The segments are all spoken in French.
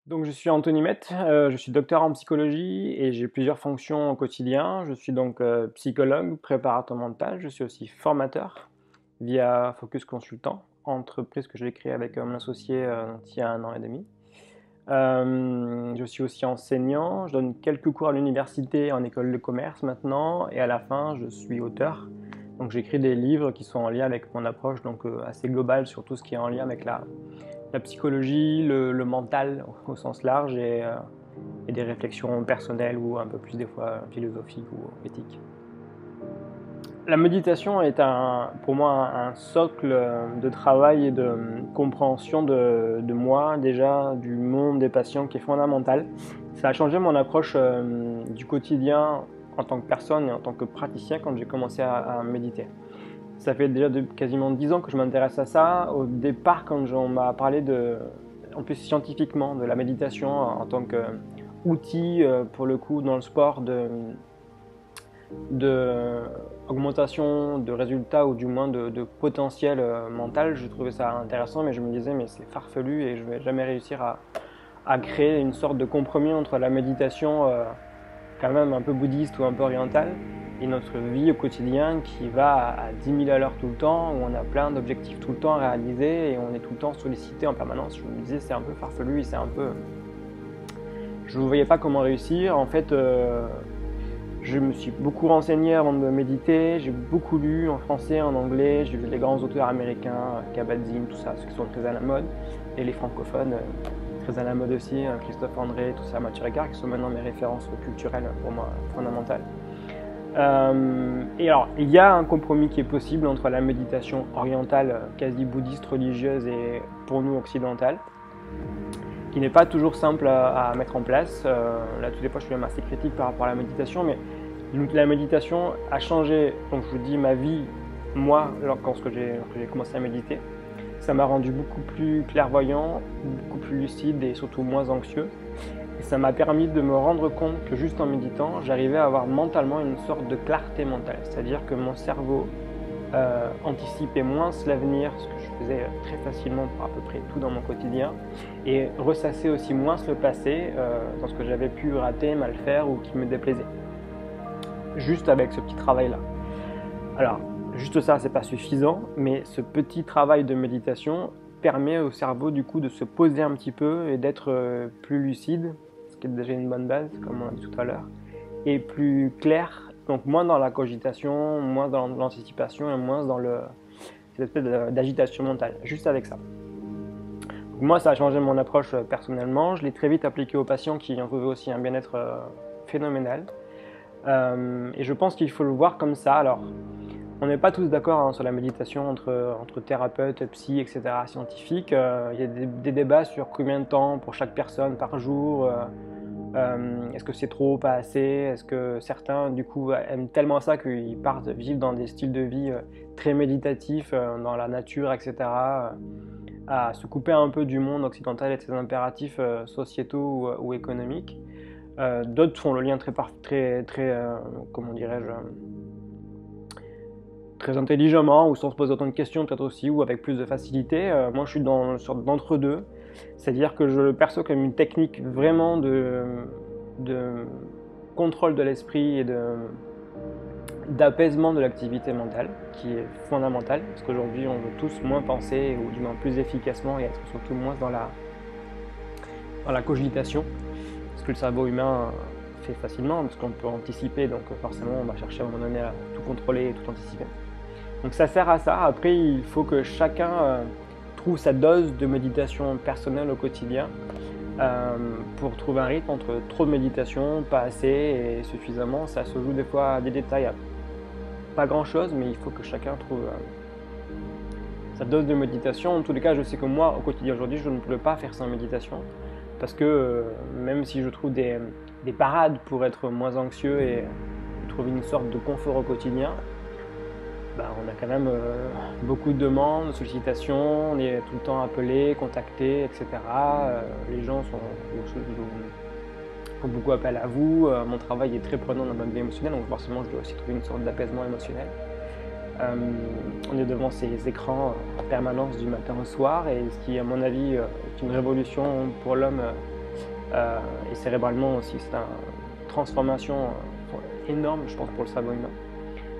Donc je suis Anthony Met, je suis docteur en psychologie et j'ai plusieurs fonctions au quotidien. Je suis donc, psychologue, préparateur mental, je suis aussi formateur via Focus Consultant, entreprise que j'ai créée avec, mon associé, il y a 1 an et demi. Je suis aussi enseignant, je donne quelques cours à l'université, en école de commerce maintenant et à la fin je suis auteur. Donc j'écris des livres qui sont en lien avec mon approche donc, assez globale sur tout ce qui est en lien avec la psychologie, le mental au sens large et des réflexions personnelles ou un peu plus des fois philosophiques ou éthiques. La méditation est pour moi un socle de travail et de compréhension de moi, déjà du monde des patients qui est fondamental. Ça a changé mon approche du quotidien en tant que personne et en tant que praticien quand j'ai commencé à méditer. Ça fait déjà quasiment 10 ans que je m'intéresse à ça. Au départ, quand on m'a parlé en plus scientifiquement, de la méditation en tant qu'outil, pour le coup, dans le sport, de augmentation de résultats ou du moins de potentiel mental, je trouvais ça intéressant, mais je me disais, mais c'est farfelu et je vais jamais réussir à créer une sorte de compromis entre la méditation quand même un peu bouddhiste ou un peu orientale et notre vie au quotidien qui va à 10 000 à l'heure tout le temps, où on a plein d'objectifs tout le temps à réaliser et on est tout le temps sollicité en permanence. Je me disais, c'est un peu farfelu et c'est un peu. Je ne voyais pas comment réussir. En fait, je me suis beaucoup renseigné avant de méditer, j'ai beaucoup lu en français, en anglais, j'ai vu les grands auteurs américains, Kabat-Zinn, tout ça, ceux qui sont très à la mode, et les francophones, très à la mode aussi, Christophe André, tout ça, Mathieu Ricard, qui sont maintenant mes références culturelles pour moi fondamentales. Et alors, il y a un compromis qui est possible entre la méditation orientale, quasi bouddhiste, religieuse, et pour nous occidentale, qui n'est pas toujours simple à mettre en place. Là, toutes les fois, je suis même assez critique par rapport à la méditation, mais la méditation a changé, donc je vous dis, ma vie, moi, lorsque j'ai commencé à méditer. Ça m'a rendu beaucoup plus clairvoyant, beaucoup plus lucide et surtout moins anxieux. Et ça m'a permis de me rendre compte que juste en méditant, j'arrivais à avoir mentalement une sorte de clarté mentale. C'est-à-dire que mon cerveau anticipait moins l'avenir, ce que je faisais très facilement pour à peu près tout dans mon quotidien, et ressassait aussi moins le passé dans ce que j'avais pu rater, mal faire ou qui me déplaisait. Juste avec ce petit travail-là. Alors, juste ça, c'est pas suffisant, mais ce petit travail de méditation permet au cerveau du coup de se poser un petit peu et d'être plus lucide, ce qui est déjà une bonne base, comme on a dit tout à l'heure, et plus clair, donc moins dans la cogitation, moins dans l'anticipation et moins dans cette espèce d'agitation mentale, juste avec ça. Donc moi, ça a changé mon approche personnellement, je l'ai très vite appliqué aux patients qui en trouvaient aussi un bien-être phénoménal. Et je pense qu'il faut le voir comme ça. Alors, on n'est pas tous d'accord sur la méditation entre thérapeutes, psy, etc., scientifiques. Il y a des débats sur combien de temps pour chaque personne par jour. Est-ce que c'est trop, pas assez? Est-ce que certains, du coup, aiment tellement ça qu'ils partent vivre dans des styles de vie très méditatifs, dans la nature, etc., à se couper un peu du monde occidental et de ses impératifs sociétaux ou économiques. D'autres font le lien comment dirais-je, très intelligemment ou sans se poser autant de questions peut-être aussi ou avec plus de facilité. Moi je suis dans une sorte d'entre-deux, c'est-à-dire que je le perçois comme une technique vraiment de contrôle de l'esprit et d'apaisement de l'activité mentale qui est fondamentale parce qu'aujourd'hui on veut tous moins penser ou du moins plus efficacement et être surtout moins dans la cogitation, ce que le cerveau humain fait facilement parce qu'on peut anticiper, donc forcément on va chercher à un moment donné à tout contrôler et tout anticiper. Donc ça sert à ça. Après, il faut que chacun trouve sa dose de méditation personnelle au quotidien pour trouver un rythme entre trop de méditation, pas assez et suffisamment. Ça se joue des fois à des détails, à pas grand-chose, mais il faut que chacun trouve sa dose de méditation. En tous les cas, je sais que moi, au quotidien aujourd'hui, je ne peux pas faire sans méditation parce que même si je trouve des parades pour être moins anxieux et trouver une sorte de confort au quotidien, on a quand même beaucoup de demandes, de sollicitations, on est tout le temps appelé, contacté, etc. Les gens font beaucoup appel à vous. Mon travail est très prenant dans ma vie émotionnelle, donc forcément je dois aussi trouver une sorte d'apaisement émotionnel. On est devant ces écrans en permanence du matin au soir, et ce qui, à mon avis, est une révolution pour l'homme et cérébralement aussi. C'est une transformation énorme, je pense, pour le cerveau humain.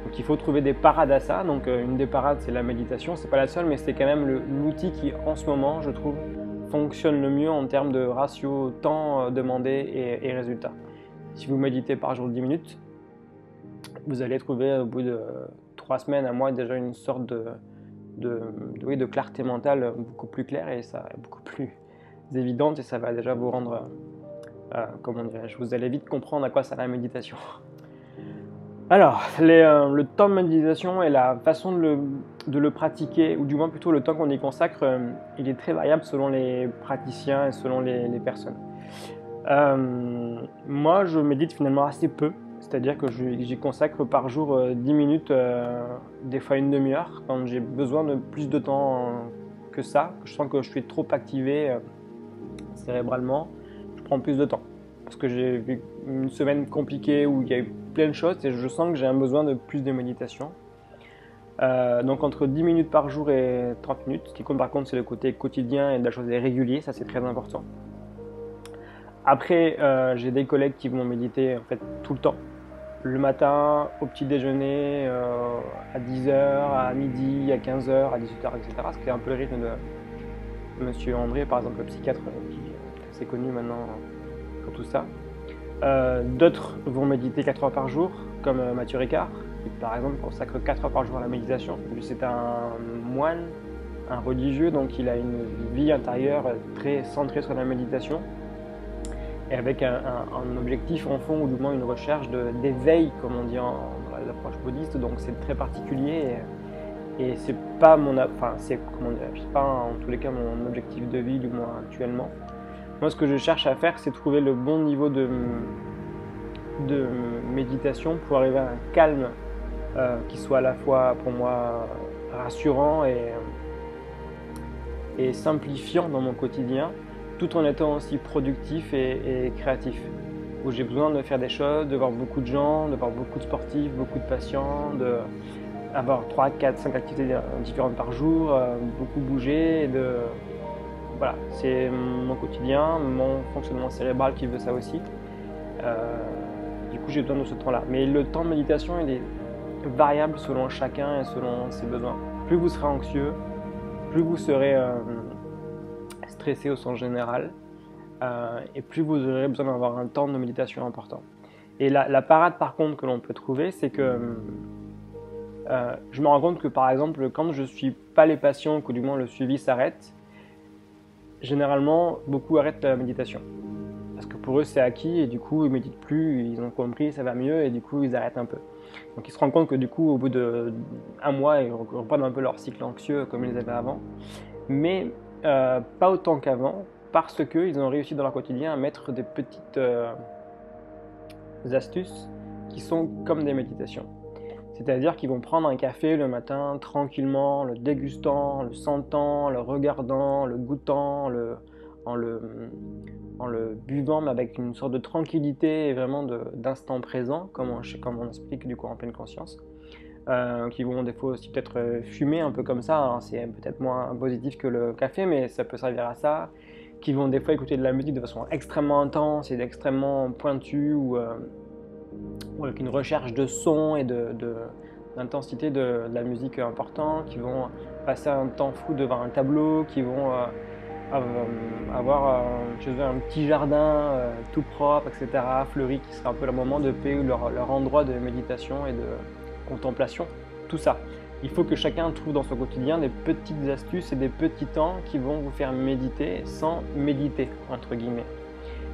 Donc il faut trouver des parades à ça. Donc une des parades, c'est la méditation. C'est pas la seule, mais c'est quand même l'outil qui, en ce moment, je trouve, fonctionne le mieux en termes de ratio temps demandé et résultat. Si vous méditez par jour 10 minutes, vous allez trouver au bout de 3 semaines, à mois, déjà une sorte de clarté mentale beaucoup plus claire et ça beaucoup plus évidente, et ça va déjà vous rendre, comment dirais-je, vous allez vite comprendre à quoi sert la méditation. Alors, le temps de méditation et la façon de le pratiquer, ou du moins plutôt le temps qu'on y consacre, il est très variable selon les praticiens et selon les personnes. Moi, je médite finalement assez peu, c'est-à-dire que j'y consacre par jour 10 minutes, des fois une demi-heure, quand j'ai besoin de plus de temps que ça, que je sens que je suis trop activé cérébralement, je prends plus de temps. Parce que j'ai vu une semaine compliquée où il y a eu plein de choses et je sens que j'ai un besoin de plus de méditation. Donc entre 10 minutes par jour et 30 minutes. Ce qui compte par contre, c'est le côté quotidien et de la chose régulier, ça c'est très important. Après, j'ai des collègues qui vont méditer en fait tout le temps. Le matin, au petit déjeuner, à 10h, à midi, à 15h, à 18h, etc. Ce qui est un peu le rythme de Monsieur André, par exemple, le psychiatre qui est assez connu maintenant pour tout ça. D'autres vont méditer 4 heures par jour, comme Mathieu Ricard, qui par exemple consacre 4 heures par jour à la méditation. Lui, c'est un moine, un religieux, donc il a une vie intérieure très centrée sur la méditation, et avec un objectif en fond, ou du moins une recherche d'éveil, comme on dit dans l'approche bouddhiste. Donc c'est très particulier, et c'est pas c'est pas en tous les cas mon objectif de vie, du moins actuellement. Moi, ce que je cherche à faire, c'est trouver le bon niveau de méditation pour arriver à un calme qui soit à la fois pour moi rassurant et simplifiant dans mon quotidien, tout en étant aussi productif et créatif. Où j'ai besoin de faire des choses, de voir beaucoup de gens, de voir beaucoup de sportifs, beaucoup de patients, d'avoir 3, 4, 5 activités différentes par jour, beaucoup bouger, voilà, c'est mon quotidien, mon fonctionnement cérébral qui veut ça aussi. Du coup, j'ai besoin de ce temps-là. Mais le temps de méditation, il est variable selon chacun et selon ses besoins. Plus vous serez anxieux, plus vous serez stressé au sens général, et plus vous aurez besoin d'avoir un temps de méditation important. Et la parade, par contre, que l'on peut trouver, c'est que je me rends compte que, par exemple, quand je ne suis pas les patients, que du moins le suivi s'arrête, généralement, beaucoup arrêtent la méditation. Parce que pour eux, c'est acquis et du coup, ils ne méditent plus, ils ont compris, ça va mieux et du coup, ils arrêtent un peu. Donc, ils se rendent compte que du coup, au bout d'1 mois, ils reprennent un peu leur cycle anxieux comme ils avaient avant. Mais pas autant qu'avant, parce qu'ils ont réussi dans leur quotidien à mettre des petites astuces qui sont comme des méditations. C'est-à-dire qu'ils vont prendre un café le matin tranquillement, le dégustant, le sentant, le regardant, le goûtant, en le buvant, mais avec une sorte de tranquillité et vraiment d'instant présent, comme on explique du coup en pleine conscience. Qui vont des fois aussi peut-être fumer un peu comme ça, hein. C'est peut-être moins positif que le café, mais ça peut servir à ça. Qui vont des fois écouter de la musique de façon extrêmement intense et extrêmement pointue, ou avec une recherche de son et d'intensité de la musique importante, qui vont passer un temps fou devant un tableau, qui vont avoir chez eux un petit jardin tout propre, etc., fleuri, qui sera un peu leur moment de paix, ou leur endroit de méditation et de contemplation, tout ça. Il faut que chacun trouve dans son quotidien des petites astuces et des petits temps qui vont vous faire méditer sans méditer, entre guillemets.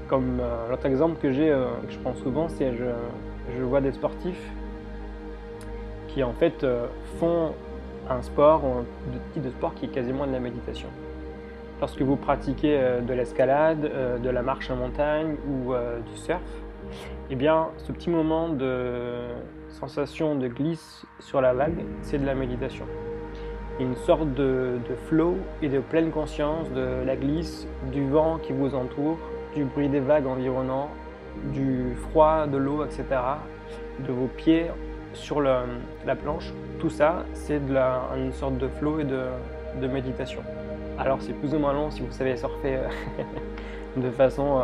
Comme l'autre exemple que j'ai, que je prends souvent, c'est je vois des sportifs qui en fait font un sport, un type de sport qui est quasiment de la méditation. Lorsque vous pratiquez de l'escalade, de la marche en montagne ou du surf, eh bien ce petit moment de sensation de glisse sur la vague, c'est de la méditation. Une sorte de flow et de pleine conscience de la glisse, du vent qui vous entoure, du bruit des vagues environnants, du froid de l'eau, etc., de vos pieds sur la planche. Tout ça, c'est une sorte de flow et de méditation. Alors c'est plus ou moins long si vous savez surfer de façon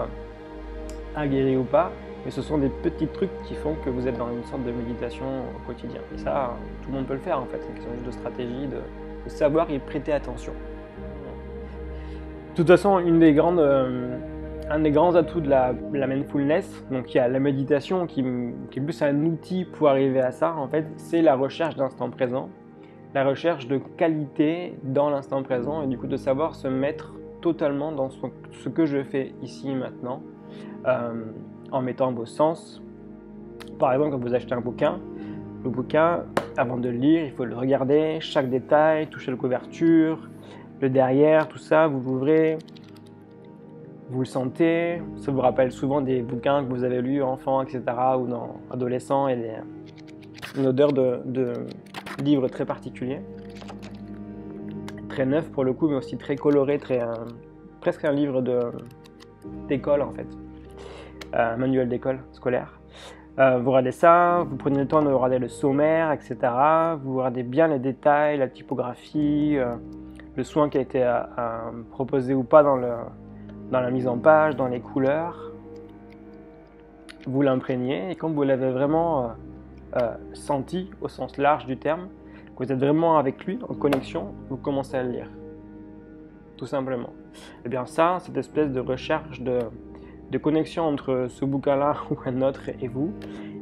aguerri ou pas, mais ce sont des petits trucs qui font que vous êtes dans une sorte de méditation au quotidien. Et ça, tout le monde peut le faire en fait, c'est une question juste de stratégie, de savoir y prêter attention. De toute façon, un des grands atouts de la mindfulness, donc il y a la méditation qui est plus un outil pour arriver à ça, en fait, c'est la recherche d'instant présent, la recherche de qualité dans l'instant présent et du coup de savoir se mettre totalement dans ce que je fais ici et maintenant, en mettant vos sens. Par exemple, quand vous achetez un bouquin, le bouquin, avant de le lire, il faut le regarder, chaque détail, toucher la couverture, le derrière, tout ça, vous l'ouvrez, vous le sentez, ça vous rappelle souvent des bouquins que vous avez lus enfant, etc. ou adolescent, et une odeur de livre très particulier, très neuf pour le coup, mais aussi très coloré, presque un livre d'école en fait, un manuel d'école scolaire. Vous regardez ça, vous prenez le temps de regarder le sommaire, etc. Vous regardez bien les détails, la typographie, le soin qui a été proposé ou pas dans la mise en page, dans les couleurs. Vous l'imprégnez et quand vous l'avez vraiment senti au sens large du terme, que vous êtes vraiment avec lui, en connexion, vous commencez à le lire. Tout simplement. Et bien ça, cette espèce de recherche de connexion entre ce bouquin-là ou un autre et vous,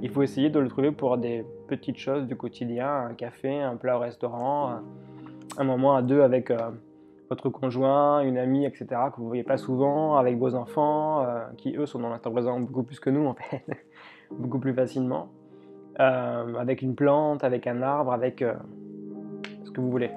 il faut essayer de le trouver pour des petites choses du quotidien, un café, un plat au restaurant, un moment à deux avec votre conjoint, une amie, etc., que vous ne voyez pas souvent, avec vos enfants, qui eux sont dans l'instant présent beaucoup plus que nous en fait, beaucoup plus facilement, avec une plante, avec un arbre, avec ce que vous voulez.